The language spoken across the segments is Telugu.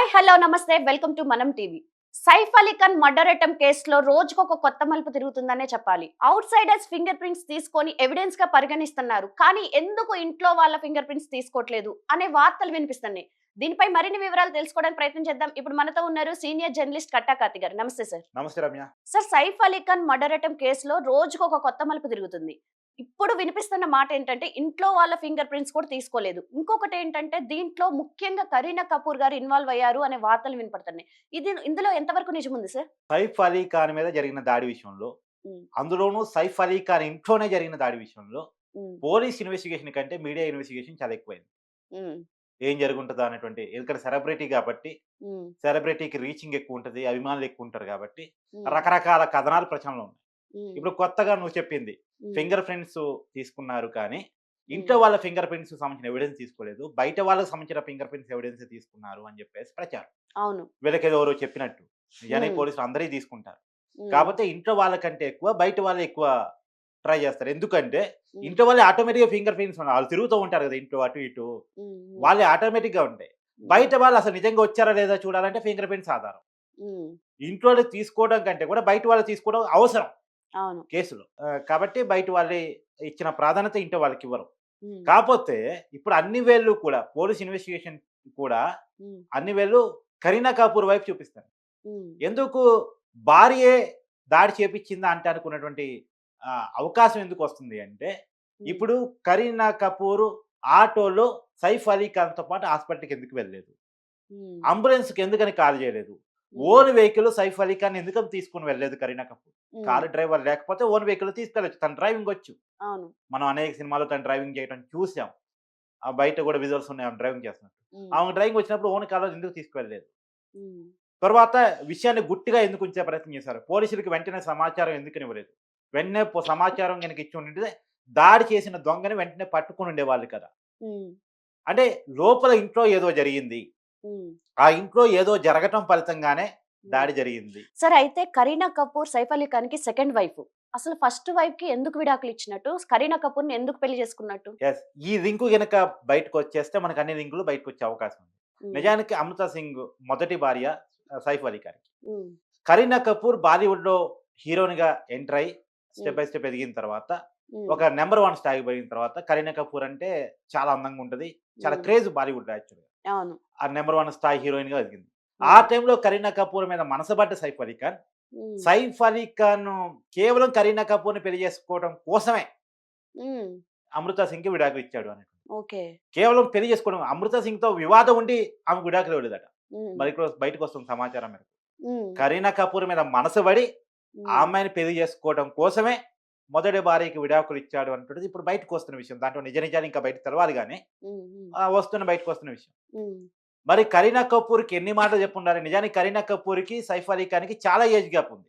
హాయ్ హలో నమస్తే వెల్కమ్ టు మనం TV. Saif Ali Khan murder attempt కేసులో రోజుకొక కొత్త మలుపు తిరుగుతుందనే చెప్పాలి. అవుట్ సైడర్స్ ఫింగర్ ప్రింట్స్ తీసుకొని ఎవిడెన్స్ గా పరిగణిస్తున్నారు. కానీ ఎందుకు ఇంట్లో వాళ్ళ ఫింగర్ ప్రింట్స్ తీసుకోవట్లేదు అనే వార్తలు వినిపిస్తున్నాయి. దీనిపై మరిన్ని వివరాలు తెలుసుకోవడానికి ప్రయత్నం చేద్దాం. ఇప్పుడు మనతో ఉన్నారు సీనియర్ జర్నలిస్ట్ కట్టా కార్తి గారు. నమస్తే సార్. నమస్తే Ramya. Sir, Saif Ali Khan murder attempt కేసులో రోజుకొక కొత్త మలుపు తిరుగుతుంది. ఇప్పుడు వినిపిస్తున్న మాట ఏంటంటే ఇంట్లో వాళ్ళ ఫింగర్ ప్రింట్స్ కూడా తీసుకోలేదు. ఇంకొకటి ఏంటంటే దీంట్లో ముఖ్యంగా కరీనా కపూర్ గారు ఇన్వాల్వ్ అయ్యారు అనే వార్తలు వినపడుతున్నాయి. ఇందులో ఎంతవరకు నిజముంది సార్? సైఫ్ అలీ ఖాన్ మీద జరిగిన దాడి విషయంలో, హ్మ్. అందులోనూ సైఫ్ అలీ ఖాన్ ఇంట్లోనే జరిగిన దాడి విషయంలో హ్మ్. పోలీస్ ఇన్వెస్టిగేషన్ కంటే మీడియా ఇన్వెస్టిగేషన్ చాలా ఎక్కువైంది. హ్మ్. ఏం జరుగుంటదా అనేటువంటి, ఎందుకంటే సెలబ్రిటీ కాబట్టి హ్మ్. సెలబ్రిటీకి రీచింగ్ ఎక్కువ ఉంటది. అభిమానులు ఎక్కువ ఉంటారు కాబట్టి హ్మ్. రకరకాల కథనాలు ప్రచారంలో ఉన్నాయి. హ్మ్. ఇప్పుడు కొత్తగా నువ్వు చెప్పింది హ్మ్. ఫింగర్ ప్రింట్స్ తీసుకున్నారు కానీ హ్మ్. ఇంట్లో వాళ్ళ ఫింగర్ ప్రింట్స్ సంబంధించిన ఎవిడెన్స్ తీసుకోలేదు. బయట వాళ్ళకి సంబంధించిన ఫింగర్ ప్రింట్స్ ఎవిడెన్స్ తీసుకున్నారు అని చెప్పేసి ప్రచారం. అవును. వీళ్ళకేదో ఎవరో చెప్పినట్టు. నిజానికి హ్మ్. పోలీసులు అందరియి తీసుకుంటారు. హ్మ్. కాపోతే ఇంట్లో వాళ్ళకంటే ఎక్కువ బయట వాళ్ళే ఎక్కువ ట్రై చేస్తారు. ఎందుకంటే హ్మ్. ఇంట్లో వాళ్ళే ఆటోమేటిక్‌గా ఫింగర్ ప్రింట్స్ ఆళ్ళు తిరుగుతూ ఉంటారు కదా! ఇంట్లో అటు ఇటు. హ్మ్. హ్మ్. వాళ్ళయి ఆటోమేటిక్‌గా ఉంటాయి. హ్మ్. బయట వాళ్ళు అసలు నిజంగా వచ్చారా లేదా చూడాలంటే ఫింగర్ ప్రింట్స్ ఆధారం. హ్మ్. ఇంట్లోనే తీసుకోవడం కంటే కూడా బయట వాళ్ళు తీసుకోవడం అవసరం అవును. కేసులో. కాబట్టి బయట వాళ్ళే ఇచ్చిన ప్రాధాన్యత ఇంట్లో వాళ్ళకివ్వరు. హ్మ్. కాపోతే ఇప్పుడు అన్ని వేళ్ళు కూడా పోలీస్ ఇన్వెస్టిగేషన్ కూడా హ్మ్. అన్ని వేళ్ళు కరీనా కపూర్ వైపు చూపిస్తారు. హ్మ్. ఎందుకు భార్యే దాడి చేపిచ్చిందా అంటే అనుకున్నటువంటి అవకాశం ఎందుకొస్తుంది అంటే, హ్మ్. ఇప్పుడు కరీనా కపూర్ ఆటోలో సైఫ్ అలీ ఖాన్‌తో పాటు హాస్పిటల్‌కి ఎందుకు వెళ్ళలేదు? హ్మ్. అంబులెన్స్‌కి ఎందుకని కాల్ చేయలేదు? హ్మ్. ఓన్ వెహికల్ సైఫ్ అలీ ఖాన్ ఎందుకని తీసుకొని వెళ్ళలేదు కరీనా కపూర్? హ్మ్. కారు డ్రైవర్ లేకపోతే ఓన్ వెహికల్ తీసుకెళ్ళొచ్చు. తను డ్రైవింగొచ్చు. అవును. మనం అనేక సినిమాల్లో తను డ్రైవింగ్ చేయడం చూసాం. బయట కూడా విజువల్స్ ఉన్నాయి ఆమె డ్రైవింగ్ చేస్తున్నట్టు. హ్మ్. ఆమెకు డ్రైవింగ్ వచ్చినప్పుడు ఓన్ కార్‌లో ఎందుకు తీసుకువెళ్ళలేదు? హ్మ్. తరువాత విషయాన్ని గుట్టుగా ఎందుకు ఉంచే ప్రయత్నం చేశారు? పోలీసులకి వెంటనే సమాచారం ఎందుకనివ్వలేదు? వెంటనే సమాచారం గనుక ఇచ్చి ఉండింటే దాడి చేసిన దొంగని వెంటనే పట్టుకొని ఉండేవాళ్ళు కదా! హ్మ్. అంటే లోపల ఇంట్లో ఏదో జరిగింది. హ్మ్. ఆ ఇంట్లో ఏదో జరగటం ఫలితంగానే హ్మ్. దాడి జరిగింది. సరే, అయితే కరీనా కపూర్ సైఫ్ అలీ ఖాన్‌కి సెకండ్ వైఫ్. అసలు ఫస్ట్ వైఫ్‌కి ఎందుకు విడాకులిచ్చినట్టు? కరీనా కపూర్‌ని ఎందుకు పెళ్లి చేసుకున్నట్టు? యెస్. ఈ లింకు గనక బయటకొచ్చేస్తే మనకు అన్ని లింకులు బయటకొచ్చే అవకాశం ఉంది. హ్మ్. నిజానికి 'అమృత సింగ్' మొదటి భార్య సైఫ్ అలీ ఖాన్‌కి. హ్మ్. కరీనా కపూర్ బాలీవుడ్‌లో హీరోయిన్‌గా ఎంటర్ అయ్యి హ్మ్. స్టెప్ బై స్టెప్ ఎదిగిన తర్వాత హ్మ్. ఒక నంబర్ 1 స్థాయికి పోయిన తర్వాత కరీనా కపూర్ అంటే చాలా అందంగా ఉంటది. చాలా హ్మ్. క్రేజ్ బాలీవుడ్‌లో యాక్చువల్‌గా. అవును. ఆ నంబర్ 1 స్థాయి హీరోయిన్‌గా ఎదిగింది. ఆ హ్మ్. టైంలో కరీనా కపూర్ మీద మనసు పడ్డ సైఫ్ అలీ ఖాన్, హ్మ్. సైఫ్ అలీ ఖాన్ కేవలం కరీనా కపూర్‌ని పెళ్లి చేసుకోవడం కోసమే హ్మ్. 'అమృత సింగ్‌కి' విడాకులు ఇచ్చాడు అని. ఓకే. కేవలం పెళ్లి చేసుకోవడం 'అమృత సింగ్‌తో' వివాదం ఉండి ఆమెకు విడాకులు ఇవ్వలేదట. హ్మ్. బయటకొస్తున్న సమాచారం మేరకు. హ్మ్. కరీనా కపూర్ మీద మనసు పడి ఆ హ్మ్. అమ్మాయిని పెళ్లి చేసుకోవడం కోసమే మొదటి భార్యకి విడాకులు ఇచ్చాడు అన్నటువంటిది ఇప్పుడు బయటకొస్తున్న విషయం. దాంట్లో నిజ నిజాలు ఇంకా బయటకి తెలవాలి గానీ హ్మ్. హ్మ్. బయటకొస్తున్న విషయం. హ్మ్. మరి కరీనా కపూర్‌కి ఎన్ని మాటలు చెప్పుండాలి. నిజానికి కరీనా కపూర్‌కి, సైఫ్ అలీ ఖాన్‌కి చాలా ఏజ్ గ్యాప్ ఉంది.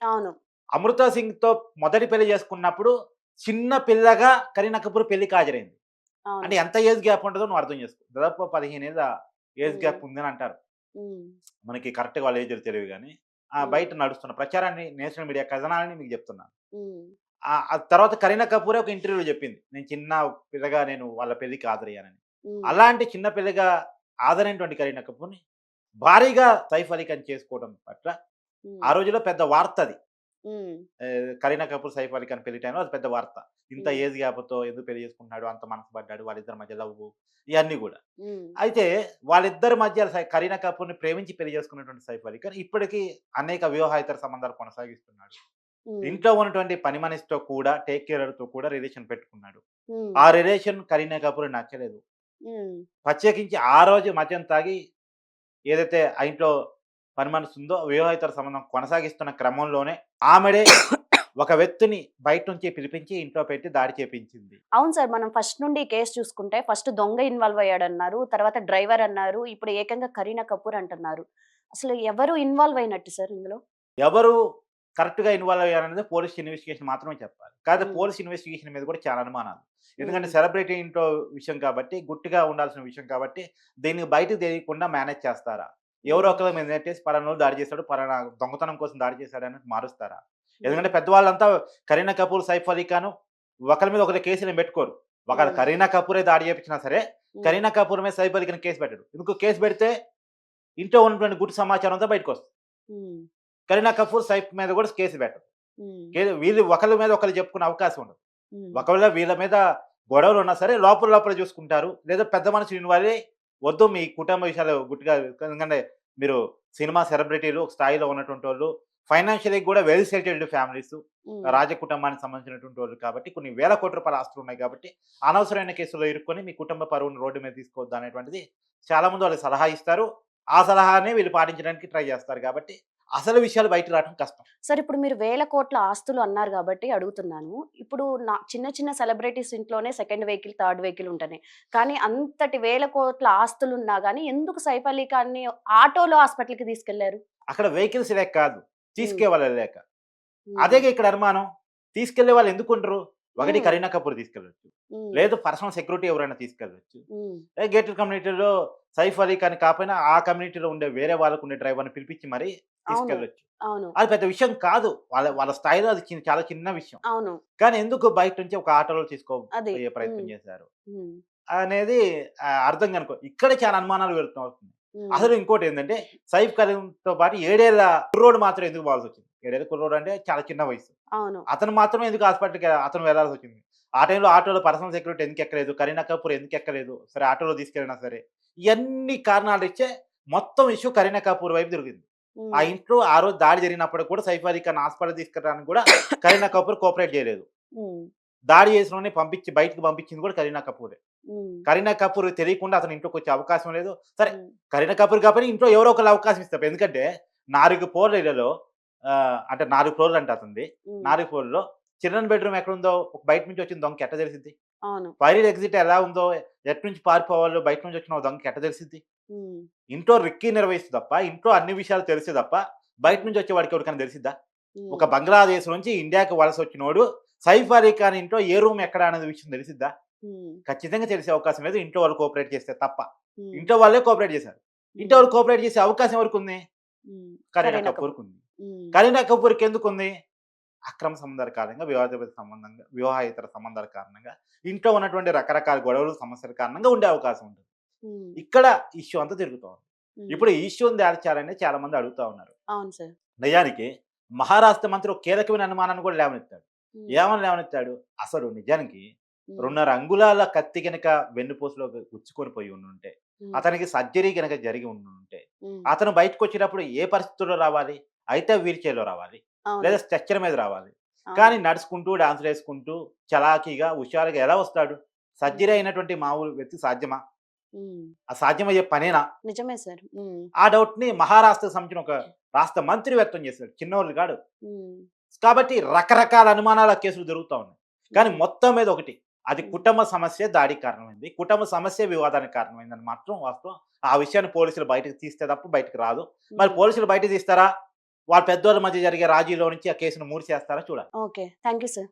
అవును. అమృత సింగ్‌తో మొదటి పెళ్లి చేసుకున్నప్పుడు చిన్న పిల్లగా కరీనా కపూర్ పెళ్లికి హాజరైంది. అవును. అంటే ఎంత ఏజ్ గ్యాప్ ఉంటదో నువ్వు అర్థం చేసుకో. దాదాపు 15 ఏళ్ల ఏజ్ హ్మ్. గ్యాప్ ఉందని అంటారు. హ్మ్. మనకి కరెక్ట్‌గా వాళ్ళ ఏజ్‌లు తెలియవు గానీ. హ్మ్. బయట నడుస్తున్న ప్రచారాన్ని నేషనల్ మీడియా కథనాలని మీకు చెప్తున్నాను. హ్మ్. ఆ తర్వాత కరీనా కపూరే ఒక ఇంటర్వ్యూలో చెప్పింది. నేను చిన్న పిల్లగా నేను వాళ్ళ పెళ్ళికి హాజరయ్యానని. హ్మ్. అలాంటి చిన్న పిల్లగా హాజరైనటువంటి కరీనా కపూర్‌ని భారీగా సైఫ్ అలీ ఖాన్ చేసుకోవడం పట్ల ఆ హ్మ్. రోజుల్లో పెద్ద వార్తది. హ్మ్. కరీనా కపూర్, సైఫ్ అలీ ఖాన్ పెళ్లి టైంలో అది పెద్ద వార్త. ఇంత హ్మ్. ఏజ్ గ్యాప్‌తో ఎందుకు పెళ్లి చేసుకుంటున్నాడు? అంత మనసు పడ్డాడు. వాళ్ళిద్దరి మధ్య లవ్వు ఇయన్నీ గూడా. హ్మ్. అయితే వాళ్ళిద్దరి మధ్య కరీనా కపూర్‌ని ప్రేమించి పెళ్లి చేసుకున్నటువంటి సైఫ్ అలీ ఖాన్ ఇప్పటికి అనేక వివాహేతర సంబంధాలు కొనసాగిస్తున్నాడు. హ్మ్. ఇంట్లో ఉన్నటువంటి పని మనిషితో కూడా టేక్ కేరర్‌తో కూడా రిలేషన్ పెట్టుకున్నాడు. హ్మ్. ఆ రిలేషన్ కరీనా కపూర్‌కి నచ్చలేదు. హ్మ్. ప్రత్యేకించి ఆ రోజు మద్యం తాగి ఏదైతే ఆ ఇంట్లో పని మనిషి ఉందో వివాహేతర సంబంధం కొనసాగిస్తున్న క్రమంలోనే ఆమెడే ఒక వ్యక్తిని బయట నుంచి పిలిపించి ఇంట్లో పెట్టి దాడి చేపించింది. అవును సార్. మనం ఫస్ట్ నుండి ఈ కేస్ చూసుకుంటే ఫస్ట్ దొంగ ఇన్వాల్వ్ అయ్యాడన్నారు. తర్వాత డ్రైవర్ అన్నారు. ఇప్పుడు ఏకంగా కరీనా కపూర్ అంటున్నారు. అసలు ఎవరు ఇన్వాల్వ్ అయినట్టు సార్ ఇందులో? ఎవరు కరెక్ట్‌గా ఇన్వాల్వ్ అయ్యారనేది పోలీస్ ఇన్వెస్టిగేషన్ మాత్రమే చెప్పాలి. కాకపోతే హ్మ్. పోలీస్ ఇన్వెస్టిగేషన్ మీద కూడా చాలా అనుమానాలు. ఎందుకంటే హ్మ్. సెలబ్రిటీ ఇంట్లో విషయం కాబట్టి, గుట్టుగా ఉండాల్సిన విషయం కాబట్టి, దీన్ని బయటకి తెలియకుండా మేనేజ్ చేస్తారా? ఎవరో హ్మ్. ఒకళ్ళ మీద నెట్టేసి పలానోడు దాడి చేశాడు, పలానా దొంగతనం కోసం దాడి చేశాడు అన్నట్టు మారుస్తారా? హ్మ్. ఎందుకంటే పెద్దవాళ్ళంతా కరీనా కపూర్, సైఫ్ అలీ ఖాన్ ఒకళ్ళ మీద ఒకళ్ళు కేసులేం పెట్టుకోరు. ఒకవేళ హ్మ్. కరీనా కపూరే దాడి చేపించినా సరే, హ్మ్. కరీనా కపూర్ మీద సైఫ్ అలీ ఖాన్ కేస్ పెట్టడు. ఎందుకు కేస్ పెడితే ఇంట్లో ఉన్నటువంటి గుట్టు సమాచారం అంతా బయటకు వస్తుంది. ఉమ్, కరీనా కపూర్ సైఫ్ మీద కూడా కేసు పెట్టదు. ఉమ్, వీళ్ళు ఒకరి మీద ఒకరు చెప్పుకునే అవకాశం ఉండదు. ఉమ్, ఒకవేళ వీళ్ళ మీద గొడవలు ఉన్నా సరే లోపల లోపల చూసుకుంటారు. లేదా పెద్ద మనుషులు ఇన్వాల్వ్ అయ్యి వద్దు మీ కుటుంబ విషయాలు గుట్టుగా, ఎందుకంటే మీరు సినిమా సెలబ్రిటీలు ఒక స్థాయిలో ఉన్నటువంటి వాళ్ళు, ఫైనాన్షియల్లీ కూడా వెల్ సెటిల్డ్ ఫ్యామిలీస్, ఉమ్. రాజ కుటుంబానికి సంబంధించినటువంటి వాళ్ళు కాబట్టి కొన్ని వేల కోట్ల రూపాయల ఆస్తులు ఉన్నాయి కాబట్టి అనవసరమైన కేసులో ఇరుక్కొని మీ కుటుంబ పరువును రోడ్డు మీద తీసుకోవద్దు అనేటువంటిది చాలా మంది వాళ్ళకి సలహా ఇస్తారు. ఆ సలహానే వీళ్ళు పాటించడానికి ట్రై చేస్తారు కాబట్టి అసలు విషయాలు బయట రావడం కష్టం. సరే, ఇప్పుడు మీరు వేల కోట్ల ఆస్తులు అన్నారు కాబట్టి అడుగుతున్నాను. ఇప్పుడు చిన్న చిన్న సెలబ్రిటీస్ ఇంట్లోనే సెకండ్ వెహికల్, థర్డ్ వెహికల్ ఉంటున్నాయి. కానీ అంతటి వేల కోట్ల ఆస్తులు ఉన్నా గానీ ఎందుకు సైఫ్ అలీ ఖాన్ని ఆటోలో హాస్పిటల్‌కి తీసుకెళ్లారు? అక్కడ వెహికల్స్ లేక కాదు, హ్మ్. తీసుకే వాళ్ళు లేక. హ్మ్. అదేగా ఇక్కడ అనుమానం. తీసుకెళ్లే వాళ్ళు ఎందుకు ఉండరు? ఒకటి హ్మ్. కరీనా కపూర్ తీసుకెళ్ళొచ్చు. హ్మ్. లేదు పర్సనల్ సెక్యూరిటీ ఎవరైనా తీసుకెళ్ళొచ్చు. హ్మ్. గేటెడ్ కమ్యూనిటీలో సైఫ్ అలీ ఖాన్ కాకపోయినా ఆ కమ్యూనిటీలో ఉండే వేరే వాళ్ళకు ఉండే డ్రైవర్‌ని పిలిపించి మరీ అవును. తీసుకెళ్ళొచ్చు. అవును. అది పెద్ద విషయం కాదు. వాళ్ళ వాళ్ళ స్థాయిలో అది చాలా చిన్న విషయం. అవును. కానీ ఎందుకు బయట నుంచి ఒక ఆటోలో అది. తీసుకోపోయే ప్రయత్నం హ్మ్. చేశారు హ్మ్. అనేది అర్థం కనుకో. ఇక్కడ చాలా అనుమానాలు అవుతున్నాయి. హ్మ్. అసలు ఇంకోటేందంటే సైఫ్ కరీంతో పాటు 7 ఏళ్ల కుర్రోడు మాత్రం ఎందుకు పోవాల్సొచ్చింది? 7 ఏళ్ల కుర్రోడు అంటే చాలా చిన్న వయసు. అవును. అతను మాత్రమే ఎందుకు హాస్పిటల్‌కి అతను వెళ్ళాల్సొచ్చింది? ఆ టైంలో ఆటోలో పర్సనల్ సెక్యూరిటీ ఎందుకు ఎక్కలేదు? కరీనా కపూర్ ఎందుకు ఎక్కలేదు? సరే ఆటోలో తీసుకెళ్ళినా సరే. ఇయన్నీ కారణాలిచ్చే మొత్తం ఇష్యూ కరీనా కపూర్ వైపు తిరిగింది. ఆ హ్మ్. ఇంట్లో ఆ రోజు దాడి జరిగినప్పుడు కూడా సైఫ్ అలీ ఖాన్ హాస్పిటల్ తీసుకెళ్ళడానికి కూడా కరీనా కపూర్ కోఆపరేట్ చేయలేదు. హ్మ్. దాడి చేసినోడిని బయటికి పంపించింది కూడా కరీనా కపూరే. హ్మ్. కరీనా కపూర్ తెలియకుండా అతని ఇంట్లోకొచ్చే అవకాశం లేదు. సరే హ్మ్. కరీనా కపూర్ కాకపోయినా ఇంట్లో ఎవరో ఒకళ్ళు అవకాశం ఇస్తారు. ఎందుకంటే 4 ఫ్లోర్ల ఇళ్లలో అంటే 4 ఫ్లోర్లు అంట అతనిది. హ్మ్. 4 ఫ్లోర్‌లో చిల్డ్రన్ బెడ్‌రూమ్ ఎక్కడుందో బయట నుంచి వచ్చిన దొంగకి ఎట్ట తెలిసిద్ది? అవును. ఫైర్ ఎగ్జిట్ ఎలా ఉందో ఎట్నుంచి పారిపోవాలో బయట నుంచి వచ్చిన ఓ దొంగకి ఎట్ట తెలిసిద్ది? హ్మ్. ఇంట్లో రెక్కీ నిర్వహిస్తది తప్ప, ఇంట్లో అన్ని విషయాలు తెలిస్తే తప్ప, బయట హ్మ్. నుంచి వచ్చేవాడికి ఎవడికైనా తెలిసిద్దా? ఒక హ్మ్. బంగ్లాదేశ్ నుంచి ఇండియాకి వలసొచ్చినోడు సైఫ్ అలీ ఖాన్ ఇంట్లో ఏ రూమ్ ఎక్కడ అనేది విషయం తెలిసిద్దా? హ్మ్. ఖచ్చితంగా తెలిసే అవకాశం లేదు. ఇంట్లో వాళ్ళు కోఆపరేట్ చేస్తే తప్ప. హ్మ్. ఇంట్లో వాళ్ళే కోఆపరేట్ చేశారు. ఇంట్లో హ్మ్. వాళ్ళు కోఆపరేట్ చేసే అవకాశం ఎవరికుంది? హ్మ్. కరీనా కరీనా కపూర్. కపూర్‌కుంది. హ్మ్. కరీనా కపూర్‌కి ఎందుకుంది? అక్రమ సంబంధాల కారణంగా, వివాహేతర సంబంధాల కారణంగా, ఇంట్లో ఉన్నటువంటి రకరకాల గొడవలు, సమస్యల కారణంగా ఉండే అవకాశం ఉంటుంది. హ్మ్. ఇక్కడ ఇష్యూ అంతా తిరుగుతా ఉంది. హ్మ్. ఇప్పుడు ఈ ఇష్యూని తేల్చాలని చాలా మంది అడుగుతా ఉన్నారు. అవును సార్. నిజానికి మహారాష్ట్ర మంత్రి ఒక కీలకమైన అనుమానాన్ని కూడా లేవనెత్తాడు. హ్మ్. ఏమని లేవనెత్తాడు? అసలు నిజానికి హ్మ్. 2.5 అంగుళాల కత్తి గనక వెన్నుపూసలో గుచ్చుకొని పోయి ఉండుంటే, హ్మ్. అతనికి సర్జరీ గనక జరిగి ఉండుంటే, హ్మ్. అతను బయటకొచ్చేటప్పుడు ఏ పరిస్థితుల్లో రావాలి? అయితే వీల్ చైర్‌లో రావాలి. అవును. లేదా స్ట్రెచర్ మీద రావాలి. కానీ అవును. నడుచుకుంటూ, డాన్సులేసుకుంటూ, చలాకీగా, హుషారుగా ఎలా వస్తాడు? సర్జరీ హ్మ్. అయినటువంటి మామూలు వ్యక్తి సాధ్యమా? హ్మ్. సాధ్యమయ్యే పనేనా? నిజమే సార్. హ్మ్. ఆ డౌట్‌ని మహారాష్ట్రకు సంబంధించిన ఒక రాష్ట్ర మంత్రి వ్యక్తం చేశాడు. చిన్నోళ్ళు కాడు. హ్మ్. కాబట్టి రకరకాల అనుమానాల కేసులు జరుగుతా ఉన్నాయి. కానీ హ్మ్. మొత్తం మీద ఒకటి. అది హ్మ్. కుటుంబ సమస్యే దాడికి కారణమైంది. కుటుంబ సమస్యే వివాదానికి కారణమైందని మాత్రం వాస్తవం. ఆ విషయాన్ని పోలీసులు బయటకి తీస్తే తప్ప బయటకి రాదు. మరి హ్మ్. పోలీసులు బయటకి తీస్తారా? వాళ్ళ పెద్దోళ్ళ మధ్య జరిగే రాజీలో నుంచి ఆ కేసును మూసేస్తారా చూడాలి. ఓకే. Thank you sir.